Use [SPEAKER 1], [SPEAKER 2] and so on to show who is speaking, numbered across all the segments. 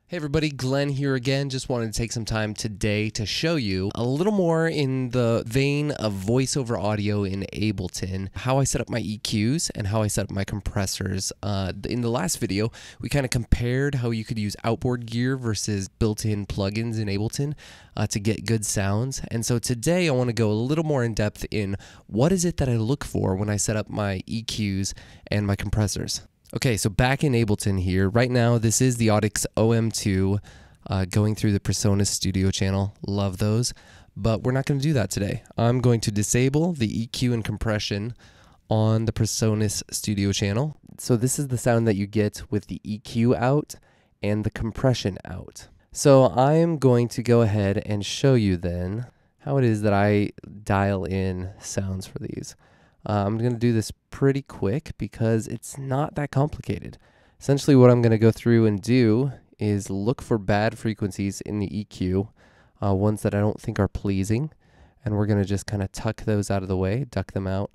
[SPEAKER 1] Hey everybody, Glenn here again. Just wanted to take some time today to show you a little more in the vein of voiceover audio in Ableton, how I set up my EQs and how I set up my compressors. In the last video, we kind of compared how you could use outboard gear versus built-in plugins in Ableton to get good sounds. And so today I want to go a little more in depth in what is it that I look for when I set up my EQs and my compressors. Okay, so back in Ableton here, right now this is the Audix OM2 going through the PreSonus Studio channel. Love those, but we're not going to do that today. I'm going to disable the EQ and compression on the PreSonus Studio channel. So this is the sound that you get with the EQ out and the compression out. So I am going to go ahead and show you then how it is that I dial in sounds for these. I'm going to do this pretty quick because it's not that complicated. Essentially what I'm going to go through and do is look for bad frequencies in the EQ, ones that I don't think are pleasing, and we're going to just kind of tuck those out of the way, duck them out,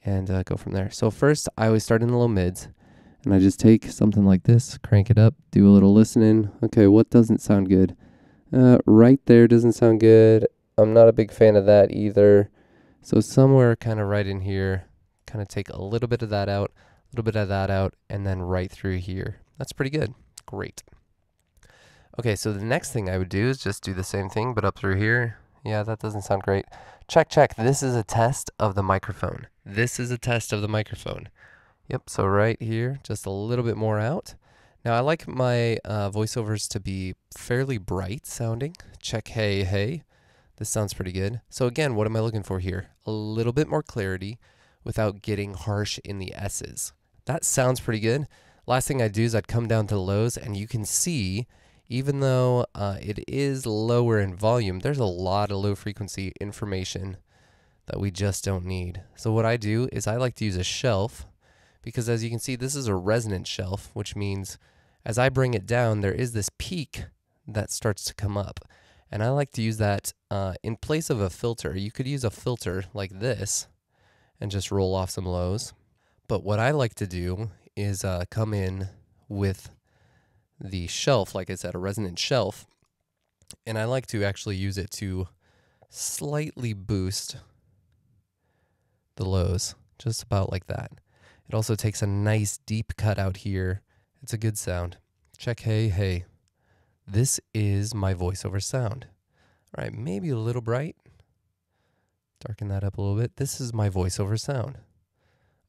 [SPEAKER 1] and go from there. So first, I always start in the low mids, and I just take something like this, crank it up, do a little listening. Okay, what doesn't sound good? Right there doesn't sound good. I'm not a big fan of that either. So somewhere kind of right in here, kind of take a little bit of that out, a little bit of that out, and then right through here. That's pretty good. Great. Okay, so the next thing I would do is just do the same thing, but up through here. Yeah, that doesn't sound great. Check, check. This is a test of the microphone. This is a test of the microphone. Yep, so right here, just a little bit more out. Now, I like my voiceovers to be fairly bright sounding. Check, hey, hey. This sounds pretty good. So again, what am I looking for here? A little bit more clarity without getting harsh in the S's. That sounds pretty good. Last thing I'd do is I'd come down to the lows, and you can see, even though it is lower in volume, there's a lot of low frequency information that we just don't need. So what I do is I like to use a shelf, because as you can see, this is a resonant shelf, which means as I bring it down, there is this peak that starts to come up. And I like to use that in place of a filter. You could use a filter like this and just roll off some lows. But what I like to do is come in with the shelf, like I said, a resonant shelf. And I like to actually use it to slightly boost the lows, just about like that. It also takes a nice deep cut out here. It's a good sound. Check, hey, hey. This is my voiceover sound. All right, maybe a little bright. Darken that up a little bit. This is my voiceover sound.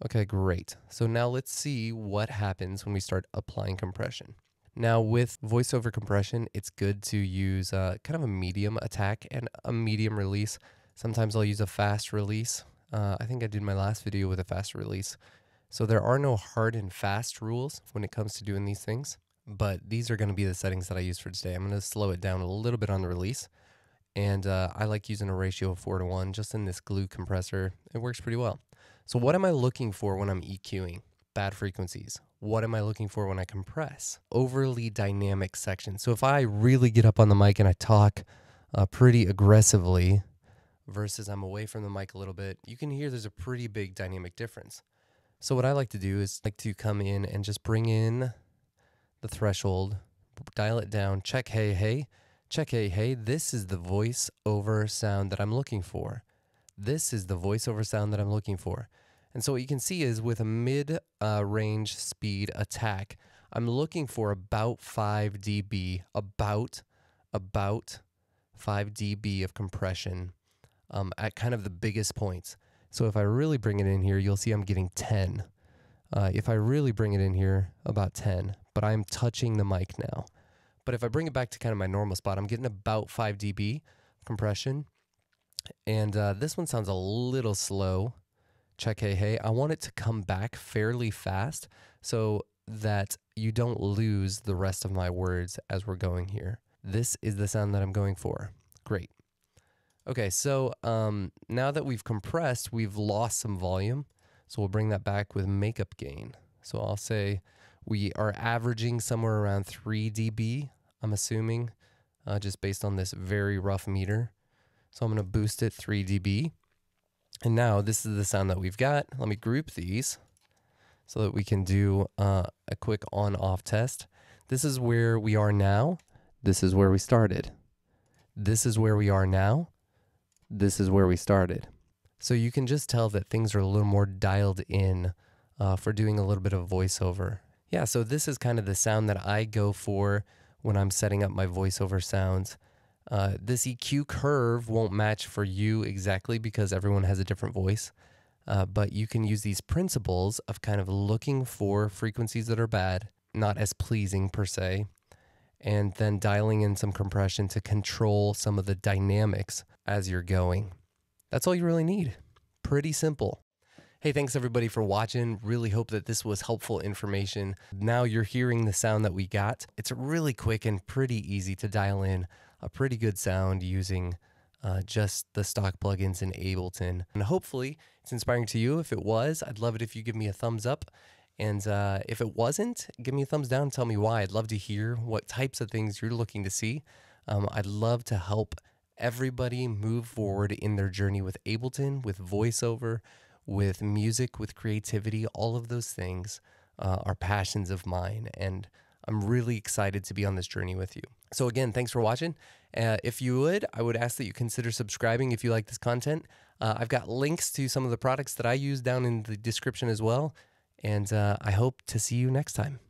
[SPEAKER 1] Okay, great. So now let's see what happens when we start applying compression. Now with voiceover compression, it's good to use kind of a medium attack and a medium release. Sometimes I'll use a fast release. I think I did my last video with a fast release. So there are no hard and fast rules when it comes to doing these things. But these are going to be the settings that I use for today. I'm going to slow it down a little bit on the release. And I like using a ratio of 4:1 just in this glue compressor. It works pretty well. So what am I looking for when I'm EQing? Bad frequencies. What am I looking for when I compress? Overly dynamic sections. So if I really get up on the mic and I talk pretty aggressively versus I'm away from the mic a little bit, you can hear there's a pretty big dynamic difference. So what I like to do is like to come in and just bring in the threshold, dial it down, check, hey, hey, check, hey, hey. This is the voice-over sound that I'm looking for. This is the voice-over sound that I'm looking for. And so what you can see is with a mid-range speed attack, I'm looking for about 5 dB, about 5 dB of compression at kind of the biggest points. So if I really bring it in here, you'll see I'm getting 10. If I really bring it in here, about 10. But I'm touching the mic now. But if I bring it back to kind of my normal spot, I'm getting about 5 dB compression. And this one sounds a little slow. Check, hey, hey. I want it to come back fairly fast so that you don't lose the rest of my words as we're going here. This is the sound that I'm going for. Great. Okay, so now that we've compressed, we've lost some volume. So we'll bring that back with makeup gain. So I'll say we are averaging somewhere around 3 dB, I'm assuming, just based on this very rough meter. So I'm going to boost it 3 dB. And now this is the sound that we've got. Let me group these so that we can do a quick on-off test. This is where we are now. This is where we started. This is where we are now. This is where we started. So you can just tell that things are a little more dialed in for doing a little bit of voiceover. Yeah, so this is kind of the sound that I go for when I'm setting up my voiceover sounds. This EQ curve won't match for you exactly because everyone has a different voice, but you can use these principles of kind of looking for frequencies that are bad, not as pleasing per se, and then dialing in some compression to control some of the dynamics as you're going. That's all you really need. Pretty simple. Hey, thanks everybody for watching. Really hope that this was helpful information. Now you're hearing the sound that we got. It's really quick and pretty easy to dial in a pretty good sound using just the stock plugins in Ableton. And hopefully it's inspiring to you. If it was, I'd love it if you give me a thumbs up. And if it wasn't, give me a thumbs down and tell me why. I'd love to hear what types of things you're looking to see. I'd love to help everybody move forward in their journey with Ableton, with voiceover, with music, with creativity. All of those things are passions of mine, and I'm really excited to be on this journey with you. So again, thanks for watching. If you would, I would ask that you consider subscribing if you like this content. I've got links to some of the products that I use down in the description as well, and I hope to see you next time.